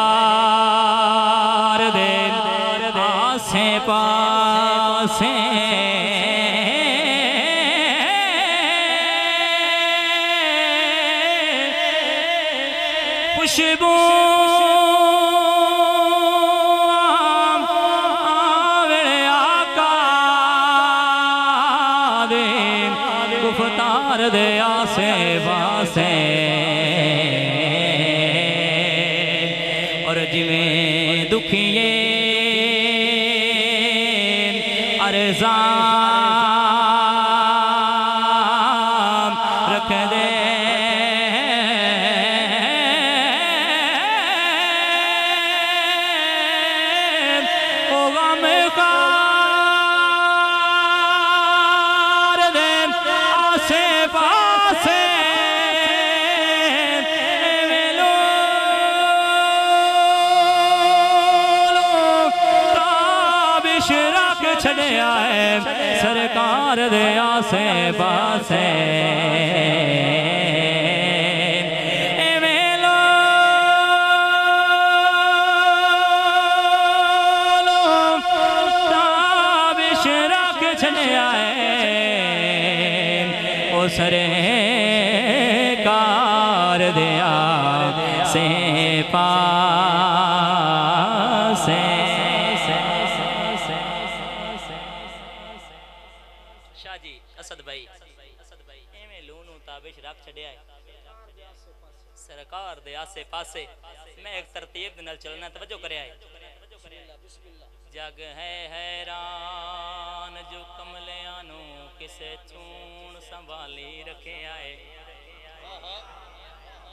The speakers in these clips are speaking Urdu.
مہکار دے آسے پاسے خوشبو آوڑے آقا دے گفتار دے آسے پاسے جویں دکھیے ارزان رکھ دے او غم خار دے آسے پاسے چھڑے آئے سرکار دے آسے پاسے تابش رکھ چھڑے آئے او سرکار دے آسے پاسے اسد بھائی ایویں لونوں تابش رکھ چھڑے آئے سرکار دے آسے پاسے میں ایک ترتیب دنال چلنا توجہ کرے آئے جگ ہے حیران جو کملیانوں کسے چون سنبھالی رکھے آئے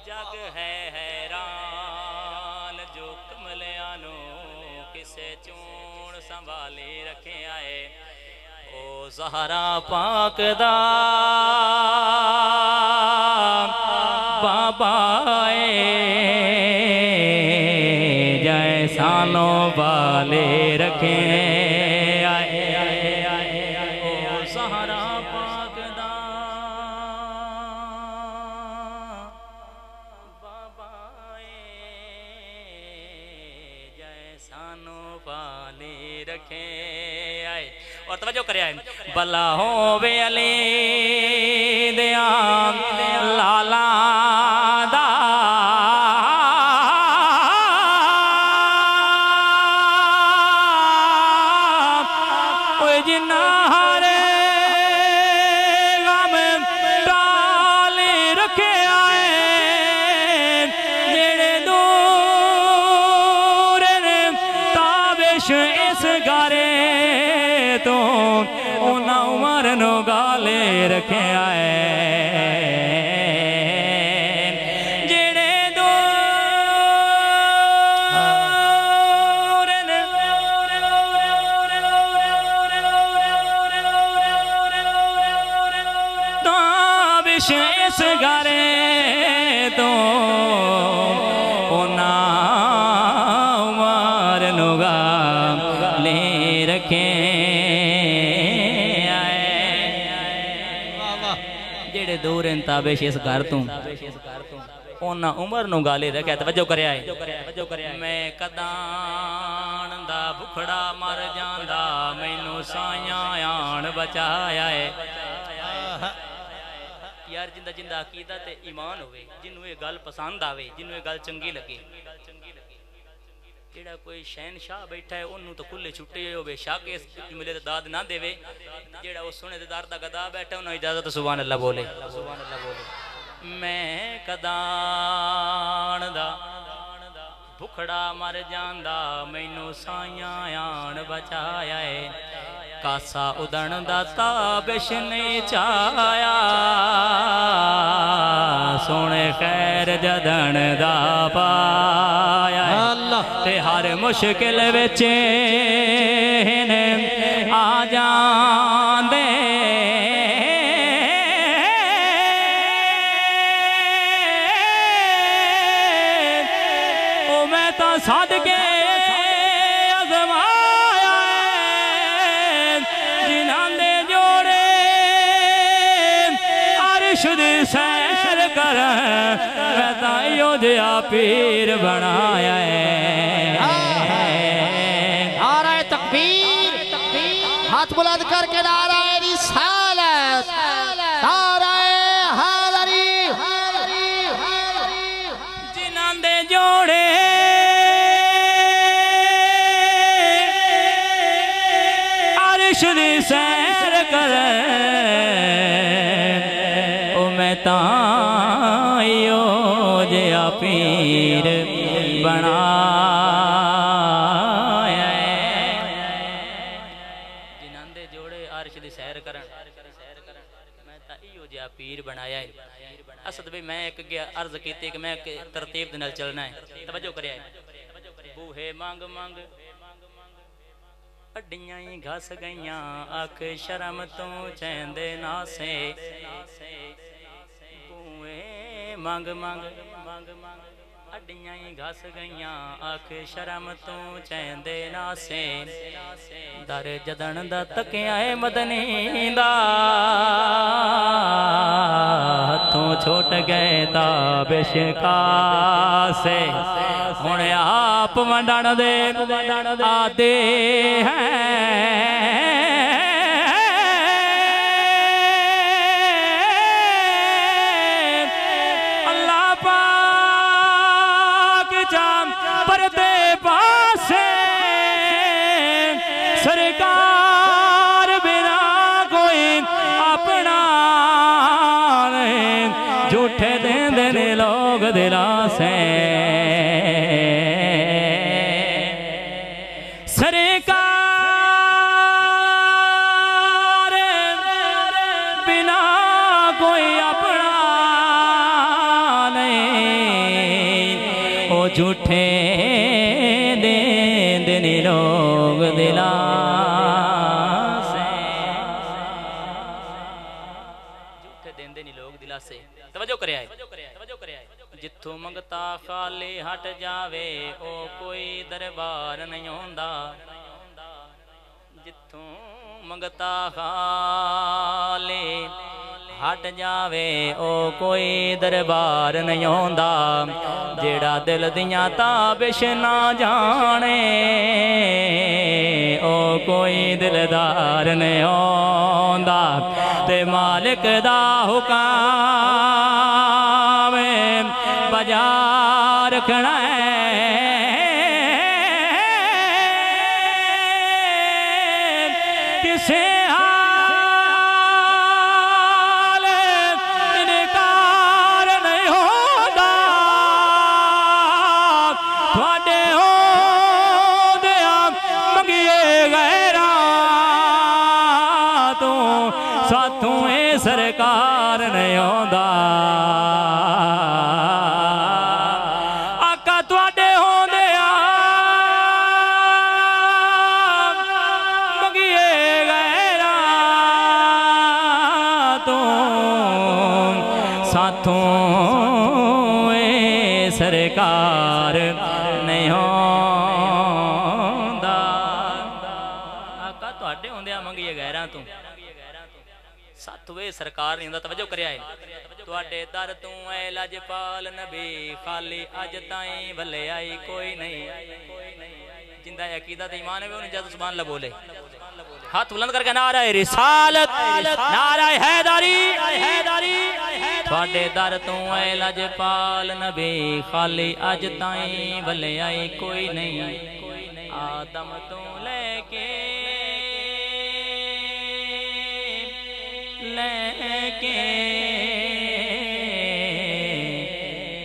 جگ ہے حیران جو کملیانوں کسے چون سنبھالی رکھے آئے او زہرا پاک دا بابائے جیسانوں والے رکھے آئے او زہرا پاک دا بابائے جیسانوں والے رکھے آئے اور توجہ کرے آئے بلا ہووے علی دیاں لالا دا اوہ جنہارے غم ڈالے رکھے آئے جڑے دور تابش اس گارے تو اونا عمر نو گالے رکھے آئے جڑے دور تابش اس گارے تو اونا عمر نو گالے رکھے دور انتابش اس گھر توں اونا عمر نو گالے رکھے توجہ کرے آئے میں کدان دا بکھڑا مر جاندہ مینو سائیاں آن بچایا ہے یار جندہ جندہ عقیدہ تے ایمان ہوئے جنہوں یہ گل پسند آوے جنہوں یہ گل چنگی لگے جیڑا کوئی شہنشاہ بیٹھا ہے انہوں تو کلے چھٹے ہوئے شاہ کے جملے داد نہ دے وے جیڑا اس سنے دار دا گدا بیٹھا انہوں اجازت سبحان اللہ بولے میں کدان دا بکھڑا مر جاندہ مینو سائیاں آن بچایا ہے کاسا ادن دا تابش نہیں چایا سونے خیر جدن دا پایا تے ہر مشکل وچ آ جاندے او میں تا صدقے ازمایا جنہاں دے جوڑے عرش دی سیر کر میں تا ایو جیا پیر بنایا ہے نعرہ تکبیر ہاتھ بلند کر کے نعرہ رسالت نعرہ حیدری جنہاں دے جوڑے عرش دی سیر کرے او میں تائیو جیا پیر بنایا ہے جنہاں دے جوڑے عرش دی سیر کرن میں تائیو جیا پیر بنایا ہے اسد بھی میں ایک عرض کیتی کہ میں ترتیب دنال چلنا ہے توجہ کریا ہے بوہے مانگ مانگ اڈیاں ہی گھس گئیاں آنکھ شرم تو چیندے ناسے بوہے مانگ مانگ اڈیاں ہی گھس گئیاں آنکھ شرم تو چیندے ناسے در جدن دا تکیاں مدنی دا ہتھوں چھوٹ گئے تابش کاسے ہونے آپ ونڈان دے آدے ہیں اللہ پاک جام پردے پاسے سرکار بنا کوئی اپنا نہیں جھوٹے دیں دینے لوگ دلا سے سرکار بنا کوئی اپنا نہیں او جھوٹے دیں دینے لوگ دلا سے جھوٹے دیں دینے لوگ دلا سے توجہ کرے آئے جتھوں منگتا خالی ہٹ جاوے او کوئی دربار نہیں ہوندا جتھوں منگتا خالی ہٹ جاوے او کوئی دربار نہیں ہوندا جیڑا دل دیاں تابش نہ جانے او کوئی دلدار نہیں ہوندا تے مالک دا حکم بجا رکھنا ہے کسے حال انکار نہیں ہوگا تھوڑے ہو دیا منگیے غیران تو ساتھوں اے سرکار نہیں ہوگا سرکار نہیں ہوندا آقا تواڈے ہوندیاں منگیے غیراں تو ساتوے سرکار نہیں ہوندا توجہ کریا ہے تواڈے در تو اے لاجپال نبی خالی اج تائیں بھلے آئی کوئی نہیں جندہ عقیدہ تے ایمان ہے وہ نہیں جاتا سبحان اللہ بولے ہاتھ بلند کر کے نعرہ رسالت نعرہ حیدری تواڈے در تو اے لاجپال نبی خالی اج تائیں بھلے آئی کوئی نہیں آدم تو لے کے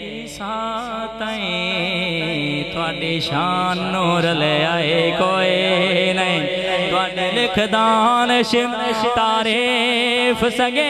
عیسیٰ تائیں تواڈی شان نور لے آئے کوئی نہیں تواڈے لکھ دانش تعریف سگے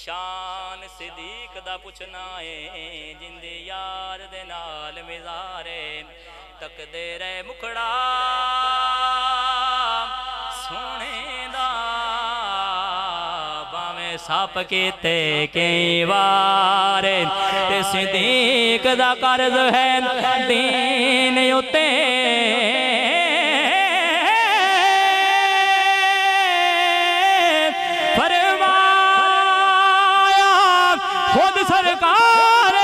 شان صدیق دا پوچھنا ہے جندے یار دے نال مزارے تک دے رہے مکھڑا سونے دا باویں ساپ کیتے کئی وارے تے صدیق دا قرض ہے دین اتے خود سرکار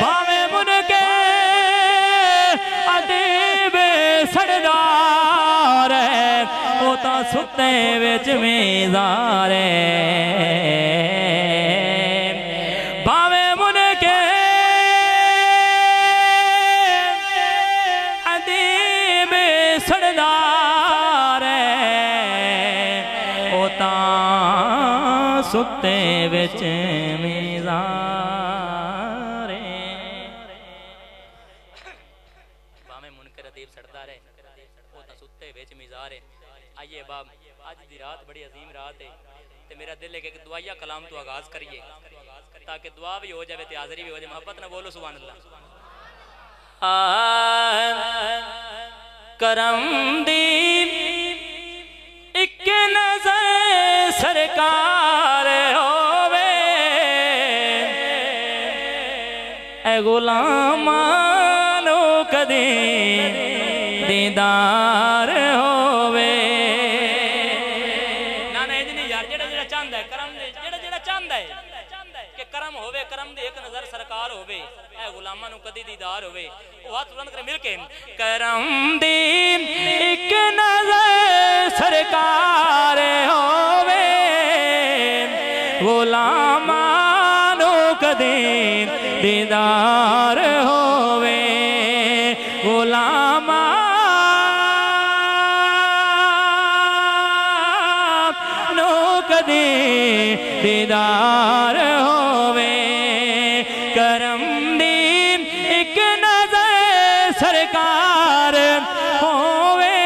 باویں من کے ادیب سردار او تا ستے وچ میزار باویں من کے ادیب سردار او تا ستے وچ میزارے باویں منکر ادیب سڑدا رہے او تا ستے وچ میزارے آئیے باب آج دی رات بڑی عظیم رات ہے تے میرا دل ہے کہ دعائیہ کلام تو آغاز کریے تاکہ دعا بھی ہو جائے تے حاضری بھی ہو جائے محبت نہ بولو سبحان اللہ کرم دی ایک نظر سرکار ہووے اے غلامانو کدی دیدار ہووے نانا اجنی یار جڑا چاند ہے کرم دے جڑا چاند ہے کہ کرم ہووے کرم دی ایک نظر سرکار ہووے اے غلامانو کدی دیدار ہووے وہ ہاتھ بلند کرے مل کے کرم دی ایک نظر سرکار ہووے غلامانو کدی دیدار ہووے غلامانو کدی دیدار ہووے کرم دی ایک نظر سرکار ہووے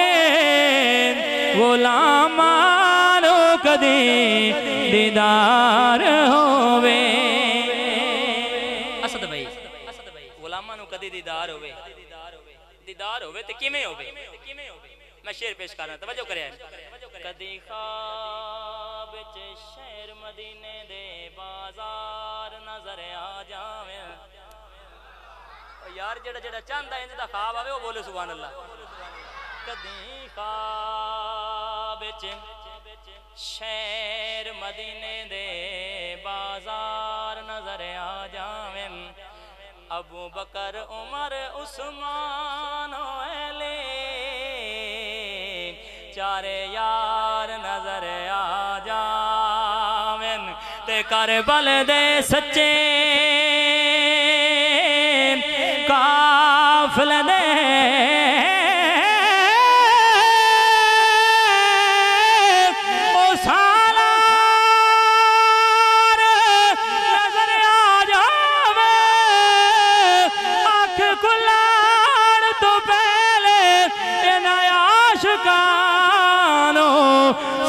غلامانو کدی دیدار ہووے اسد بھائی غلامانو کدی دیدار ہووے دیدار ہووے تے کیویں ہووے میں شعر پیش کرنا توجہ کرے کدی خواب وچ شہر مدینے دے بازار نظر آ جاویں یار جڑا چاہندا ہے اندا خواب آوے وہ بولے سبحان اللہ کدی خواب وچ شہر مدینے دے بازار نظر آ جاویں ابو بکر عمر عثمان علی چارے یار نظر آ جاویں تے کربل دے سچے قافلے دے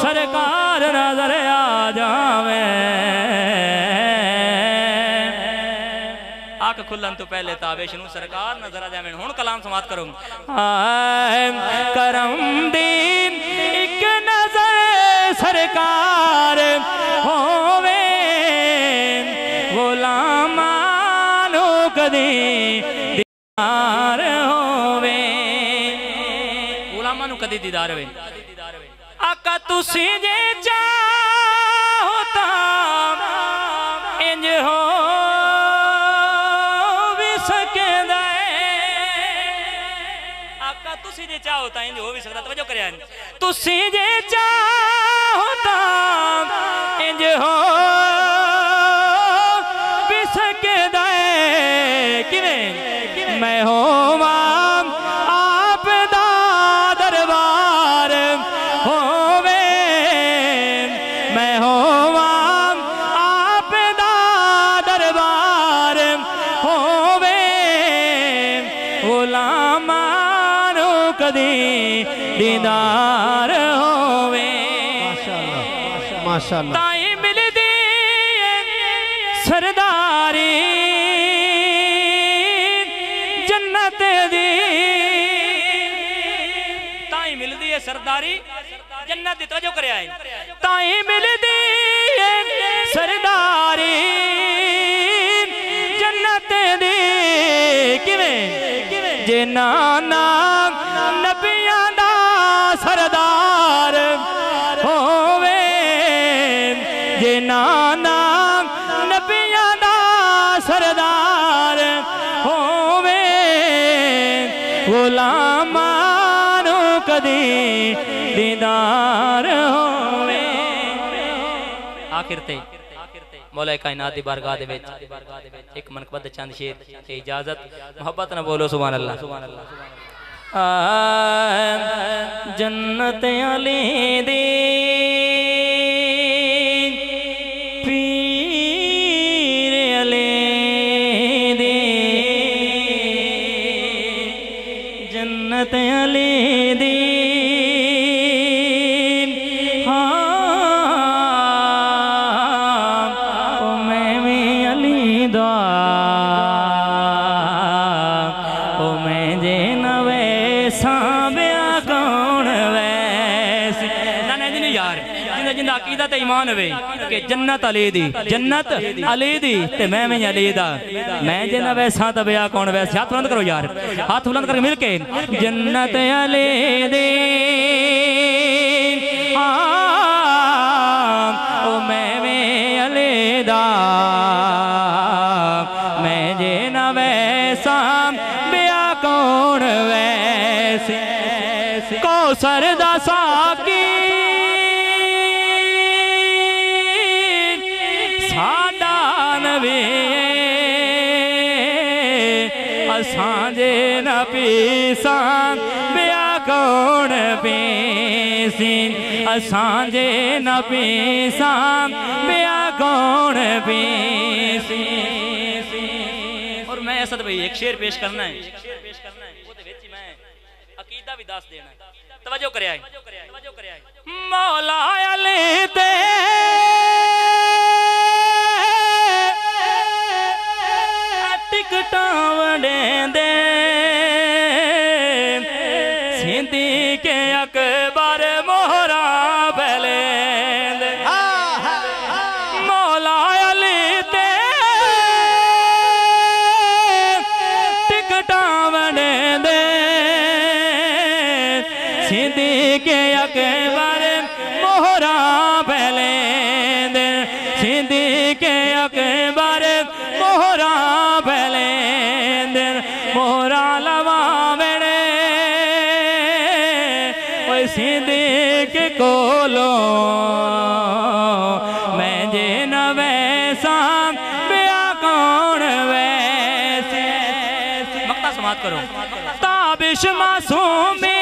سرکار نظر آ جاویں آنکھ کھلن تو پہلے تابے شنو سرکار نظر آ جاویں ہن کلام سماعت کروں کرم دین ایک نظر سرکار ہووے غلامانو کدی دیدار ہووے غلامانو کدی دیدار ہووے آقا تسی جے چاہو تا انج ہو بھی سکدا ہے آقا تسی جے چاہو تا انج ہو بھی سکدا توجہ کریا تسی جے چاہو تا انج ہو بھی سکدا ہے کیویں میں ہوواں آپ دا دربار ہووے میں ہوواں آپ دا دربار ہووے غلامانو کدی دیدار ہووے ماشاءاللہ تائیں مل دی تائیں مل دی سرداری جنت دی توجہ کرے آئے تائیں مل دی سرداری جنت دی جنانا نبیاں دا سردار ہووے جنانا نبیاں دا سردار ہووے غلامانو کدی دیدار ہووے آخر تے مولا کائنات دی بارگاہ دے وچ ایک منقبت چند شیر اجازت محبت نہ بولو سبحان اللہ جنت علی دی پیر علی دی جنت علی دی عقیدت ایمان ہوئے کہ جنت علی دی تے میں علی دا میں جنہ ویسا تا بیا کون ویسے ہاتھ بلند کرو یار ہاتھ بلند کر مل کے جنت علی دی او میں علی دا میں جنہ ویسا بیا کون ویسے کوثر دا ساکی اسانجے نہ پیسان بیا کون پیسین اسانجے نہ پیسان بیا کون پیسین اور میں اسد بھئی ایک شعر پیش کرنا ہے وہ دے ویچی میں عقیدہ بھی داس دینا ہے توجہ کرے آئے مولا علی تے ٹکٹاں وڈیں دے سندھی کے اکبر مہرا پہلیں دے مولا علی تے ٹکٹاں وڈیں دے سندھی کے اکبر مہرا پہلیں دے سندھی کے اکبر مہرا مہرا لوا میرے صدیق کولو میں جن ویسا بیا کون ویسے مقطع سماعت کرو تابش معصومی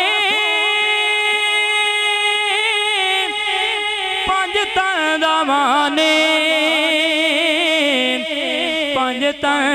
پانچ تن دمانے پانچ تن